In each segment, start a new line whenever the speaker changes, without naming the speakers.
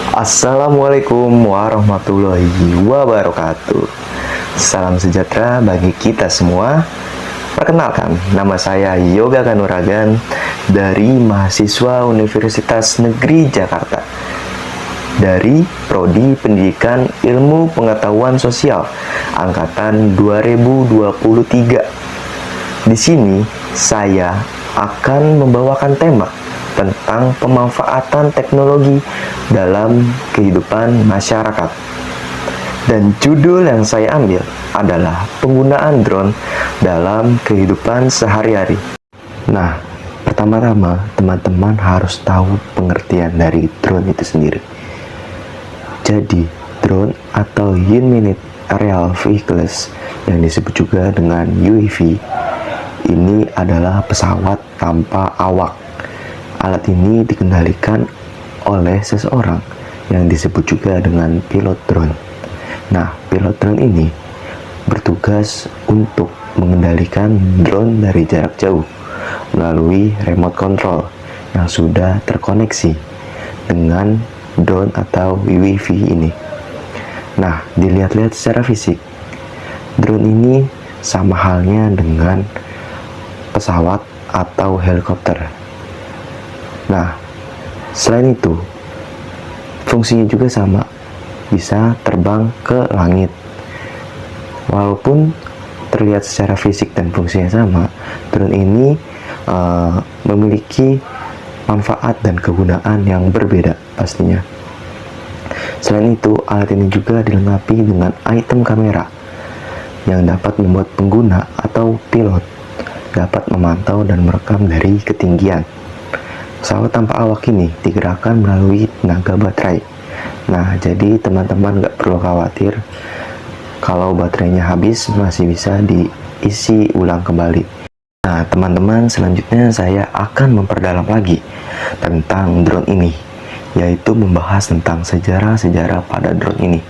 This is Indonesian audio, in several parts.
Assalamualaikum warahmatullahi wabarakatuh. Salam sejahtera bagi kita semua. Perkenalkan, nama saya Yoga Kanuragan dari mahasiswa Universitas Negeri Jakarta dari Prodi Pendidikan Ilmu Pengetahuan Sosial angkatan 2023. Di sini saya akan membawakan tema tentang pemanfaatan teknologi dalam kehidupan masyarakat. Dan judul yang saya ambil adalah penggunaan drone dalam kehidupan sehari-hari. Nah, pertama-tama teman-teman harus tahu pengertian dari drone itu sendiri. Jadi, drone atau Unmanned Aerial Vehicles yang disebut juga dengan UAV ini adalah pesawat tanpa awak. Alat ini dikendalikan oleh seseorang yang disebut juga dengan pilot drone. Nah, pilot drone ini bertugas untuk mengendalikan drone dari jarak jauh melalui remote control yang sudah terkoneksi dengan drone atau UAV ini. Nah, dilihat-lihat secara fisik, drone ini sama halnya dengan pesawat atau helikopter. Nah, selain itu, fungsinya juga sama, bisa terbang ke langit. Walaupun terlihat secara fisik dan fungsinya sama, drone ini memiliki manfaat dan kegunaan yang berbeda pastinya. Selain itu, alat ini juga dilengkapi dengan item kamera yang dapat membuat pengguna atau pilot dapat memantau dan merekam dari ketinggian. Pesawat tanpa awak ini digerakkan melalui tenaga baterai. Nah, jadi teman-teman nggak perlu khawatir kalau baterainya habis, masih bisa diisi ulang kembali. Nah, teman-teman, selanjutnya saya akan memperdalam lagi tentang drone ini, yaitu membahas tentang sejarah-sejarah pada drone ini.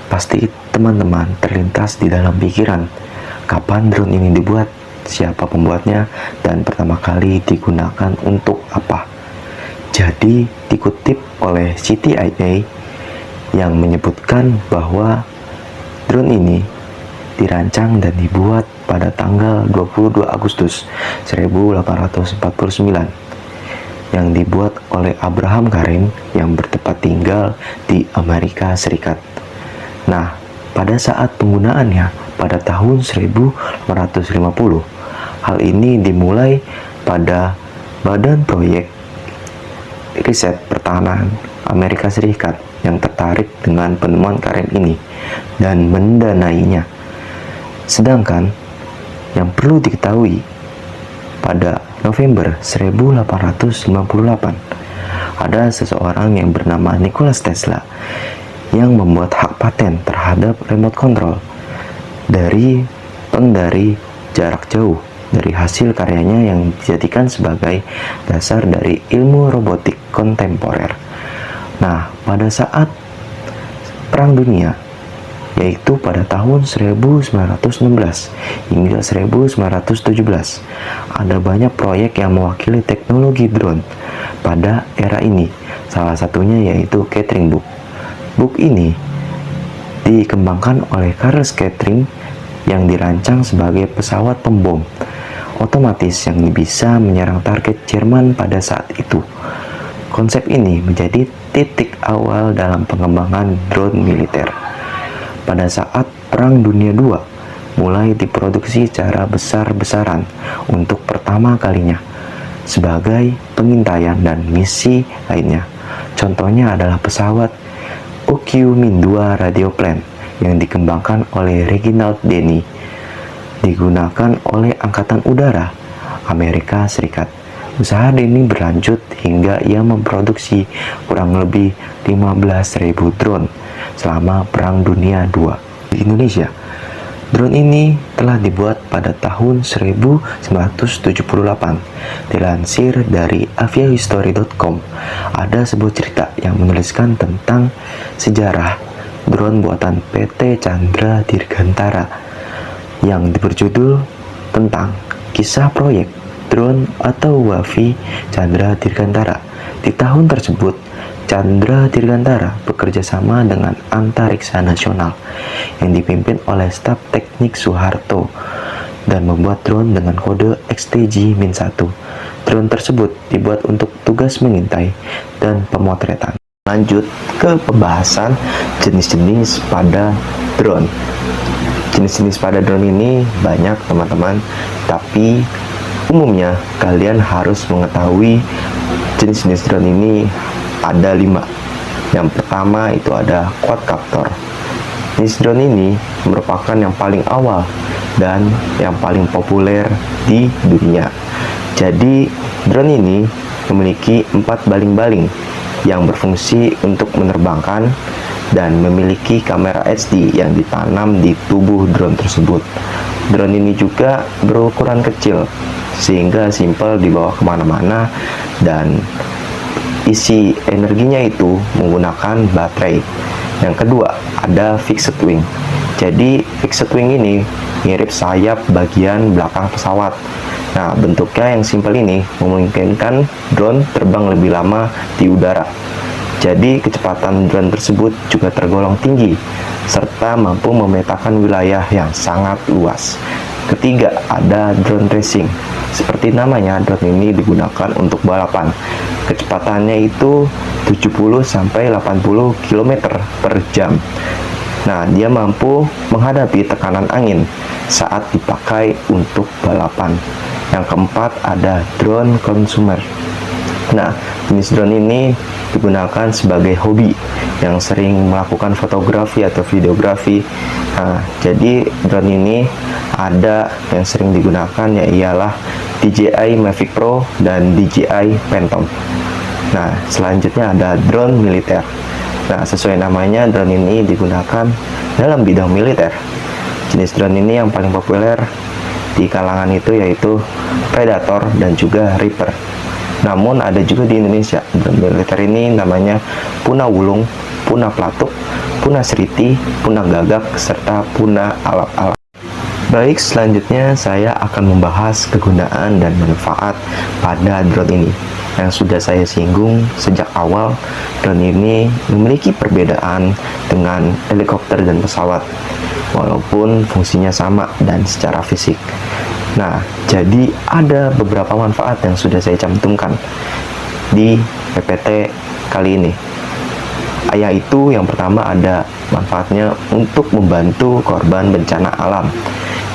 Pasti teman-teman terlintas di dalam pikiran, kapan drone ini dibuat, siapa pembuatnya, dan pertama kali digunakan untuk apa. Jadi dikutip oleh CIA yang menyebutkan bahwa drone ini dirancang dan dibuat pada tanggal 22 Agustus 1849 yang dibuat oleh Abraham Karim yang bertempat tinggal di Amerika Serikat. Nah, pada saat penggunaannya pada tahun 1850, hal ini dimulai pada Badan Proyek Riset Pertahanan Amerika Serikat yang tertarik dengan penemuan Karim ini dan mendanainya. Sedangkan yang perlu diketahui, pada November 1898 ada seseorang yang bernama Nikola Tesla yang membuat hak paten terhadap remote control dari pengendali jarak jauh dari hasil karyanya yang dijadikan sebagai dasar dari ilmu robotik kontemporer. Nah, pada saat Perang Dunia, yaitu pada tahun 1916 hingga 1917, ada banyak proyek yang mewakili teknologi drone pada era ini. Salah satunya yaitu Catering Book. Book ini dikembangkan oleh Carl Catering yang dirancang sebagai pesawat pembom otomatis yang bisa menyerang target Jerman pada saat itu. Konsep ini menjadi titik awal dalam pengembangan drone militer. Pada saat Perang Dunia II mulai diproduksi secara besar-besaran untuk pertama kalinya sebagai pengintaian dan misi lainnya. Contohnya adalah pesawat UQ-2 Radioplane yang dikembangkan oleh Reginald Denny, digunakan oleh Angkatan Udara Amerika Serikat. Usaha Denny berlanjut hingga ia memproduksi kurang lebih 15.000 drone selama Perang Dunia II. Di Indonesia, drone ini telah dibuat pada tahun 1978. Dilansir dari aviahistory.com, ada sebuah cerita yang menuliskan tentang sejarah drone buatan PT Chandra Dirgantara yang berjudul tentang kisah proyek drone atau WAVI Chandra Dirgantara. Di tahun tersebut, Chandra Dirgantara bekerja sama dengan Antariksa Nasional yang dipimpin oleh staf teknik Soeharto dan membuat drone dengan kode XTJ-1. Drone tersebut dibuat untuk tugas mengintai dan pemotretan. Lanjut ke pembahasan jenis-jenis pada drone. Jenis-jenis pada drone ini banyak teman-teman, tapi umumnya kalian harus mengetahui jenis-jenis drone ini ada 5. Yang pertama itu ada quadcopter. Jenis drone ini merupakan yang paling awal dan yang paling populer di dunia. Jadi drone ini memiliki 4 baling-baling yang berfungsi untuk menerbangkan dan memiliki kamera HD yang ditanam di tubuh drone tersebut. Drone ini juga berukuran kecil sehingga simpel dibawa kemana-mana, dan isi energinya itu menggunakan baterai. Yang kedua ada fixed wing. Jadi fixed wing ini mirip sayap bagian belakang pesawat. Nah, bentuknya yang simpel ini memungkinkan drone terbang lebih lama di udara. Jadi kecepatan drone tersebut juga tergolong tinggi serta mampu memetakan wilayah yang sangat luas. Ketiga ada drone racing. Seperti namanya, drone ini digunakan untuk balapan. Kecepatannya itu 70-80 km per jam. Nah, dia mampu menghadapi tekanan angin saat dipakai untuk balapan. Yang keempat ada drone consumer. Nah, jenis drone ini digunakan sebagai hobi yang sering melakukan fotografi atau videografi. Nah, jadi drone ini ada yang sering digunakan ialah DJI Mavic Pro dan DJI Phantom. Nah, selanjutnya ada drone militer. Nah, sesuai namanya, drone ini digunakan dalam bidang militer. Jenis drone ini yang paling populer di kalangan itu yaitu Predator dan juga Reaper. Namun ada juga di Indonesia drone militer ini namanya Puna Wulung, Puna Platuk, Puna Sriti, Puna Gagak, serta Puna Alap-Alap. Baik, selanjutnya saya akan membahas kegunaan dan manfaat pada drone ini. Yang sudah saya singgung sejak awal, drone ini memiliki perbedaan dengan helikopter dan pesawat, walaupun fungsinya sama dan secara fisik. Nah, jadi ada beberapa manfaat yang sudah saya cantumkan di PPT kali ini. Yaitu yang pertama ada manfaatnya untuk membantu korban bencana alam.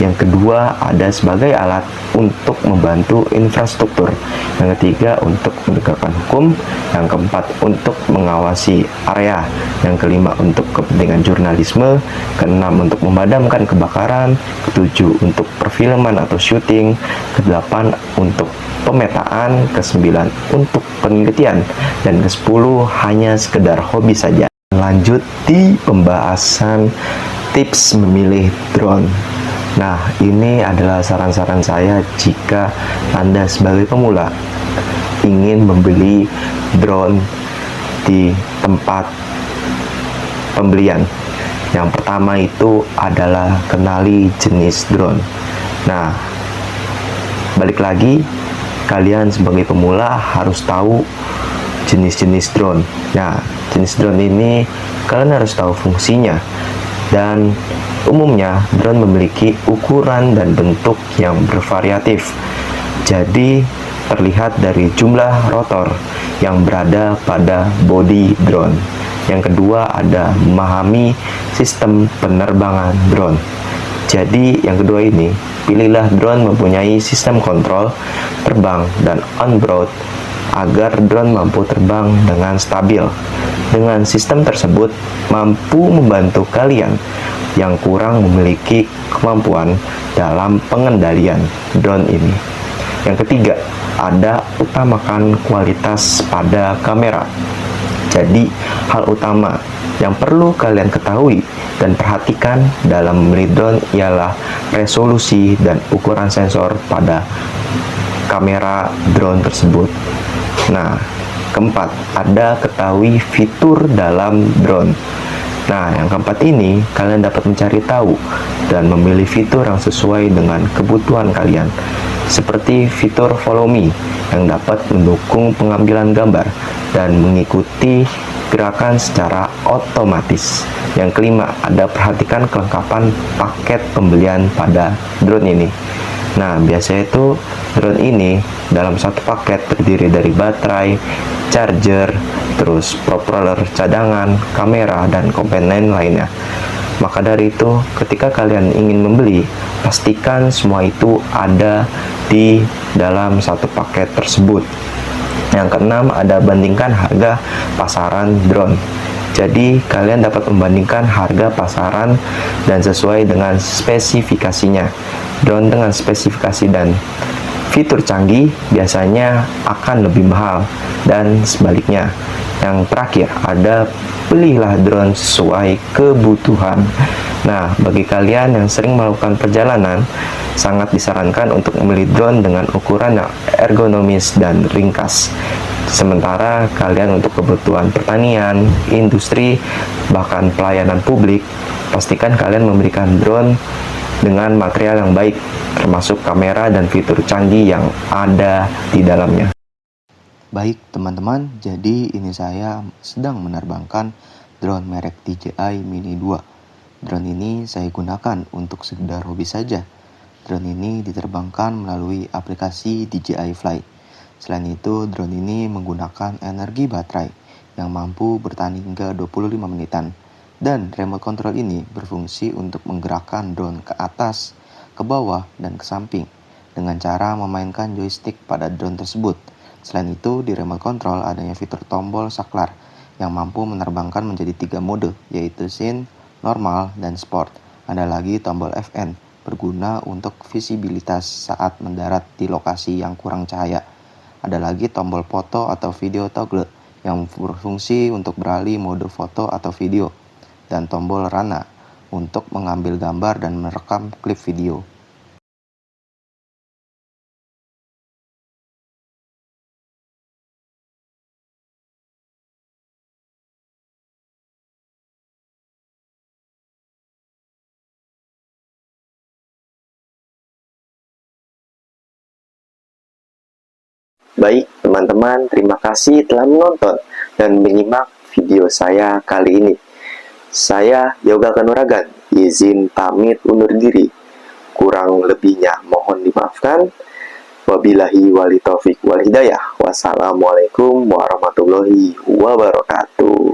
Yang kedua ada sebagai alat untuk membantu infrastruktur. Yang ketiga untuk menegakkan hukum. Yang keempat untuk mengawasi area. Yang kelima untuk kepentingan jurnalisme. Keenam untuk memadamkan kebakaran. Ketujuh untuk perfilman atau syuting. Kedelapan untuk pemetaan. Kesembilan untuk penelitian. Dan kesepuluh hanya sekedar hobi saja. Lanjut di pembahasan tips memilih drone. Nah, ini adalah saran-saran saya jika Anda sebagai pemula ingin membeli drone di tempat pembelian. Yang pertama itu adalah kenali jenis drone. Nah, balik lagi, kalian sebagai pemula harus tahu jenis-jenis drone. Nah, jenis drone ini kalian harus tahu fungsinya. Dan umumnya drone memiliki ukuran dan bentuk yang bervariatif. Jadi terlihat dari jumlah rotor yang berada pada bodi drone. Yang kedua ada memahami sistem penerbangan drone. Jadi yang kedua ini, pilihlah drone mempunyai sistem kontrol terbang dan on-board agar drone mampu terbang dengan stabil. Dengan sistem tersebut mampu membantu kalian yang kurang memiliki kemampuan dalam pengendalian drone ini. Yang ketiga, ada utamakan kualitas pada kamera. Jadi, hal utama yang perlu kalian ketahui dan perhatikan dalam memilih drone ialah resolusi dan ukuran sensor pada kamera drone tersebut. Nah, keempat, ada ketahui fitur dalam drone. Nah, yang keempat ini, kalian dapat mencari tahu dan memilih fitur yang sesuai dengan kebutuhan kalian. Seperti fitur follow me yang dapat mendukung pengambilan gambar dan mengikuti gerakan secara otomatis. Yang kelima, ada perhatikan kelengkapan paket pembelian pada drone ini. Nah, biasanya itu drone ini dalam satu paket terdiri dari baterai, charger, terus propeller cadangan, kamera, dan komponen lainnya. Maka dari itu, ketika kalian ingin membeli, pastikan semua itu ada di dalam satu paket tersebut. Yang keenam, ada bandingkan harga pasaran drone. Jadi, kalian dapat membandingkan harga pasaran dan sesuai dengan spesifikasinya. Drone dengan spesifikasi dan fitur canggih biasanya akan lebih mahal, dan sebaliknya. Yang terakhir, ada belilah drone sesuai kebutuhan. Nah, bagi kalian yang sering melakukan perjalanan, sangat disarankan untuk membeli drone dengan ukuran yang ergonomis dan ringkas. Sementara kalian untuk kebutuhan pertanian, industri, bahkan pelayanan publik, pastikan kalian memberikan drone dengan material yang baik, termasuk kamera dan fitur canggih yang ada di dalamnya. Baik teman-teman, jadi ini saya sedang menerbangkan drone merek DJI Mini 2. Drone ini saya gunakan untuk sekedar hobi saja. Drone ini diterbangkan melalui aplikasi DJI Fly. Selain itu, drone ini menggunakan energi baterai yang mampu bertahan hingga 25 menitan. Dan remote control ini berfungsi untuk menggerakkan drone ke atas, ke bawah, dan ke samping dengan cara memainkan joystick pada drone tersebut. Selain itu, di remote control adanya fitur tombol saklar yang mampu menerbangkan menjadi 3 mode, yaitu scene, normal, dan sport. Ada lagi tombol FN, berguna untuk visibilitas saat mendarat di lokasi yang kurang cahaya. Ada lagi tombol foto atau video toggle yang berfungsi untuk beralih mode foto atau video. Dan tombol rana untuk mengambil gambar dan merekam klip video. Baik teman-teman, terima kasih telah menonton dan menyimak video saya kali ini. Saya Yoga Kanuragan, izin pamit undur diri. Kurang lebihnya mohon dimaafkan. Wabillahi wali taufik wal hidayah. Wassalamualaikum warahmatullahi wabarakatuh.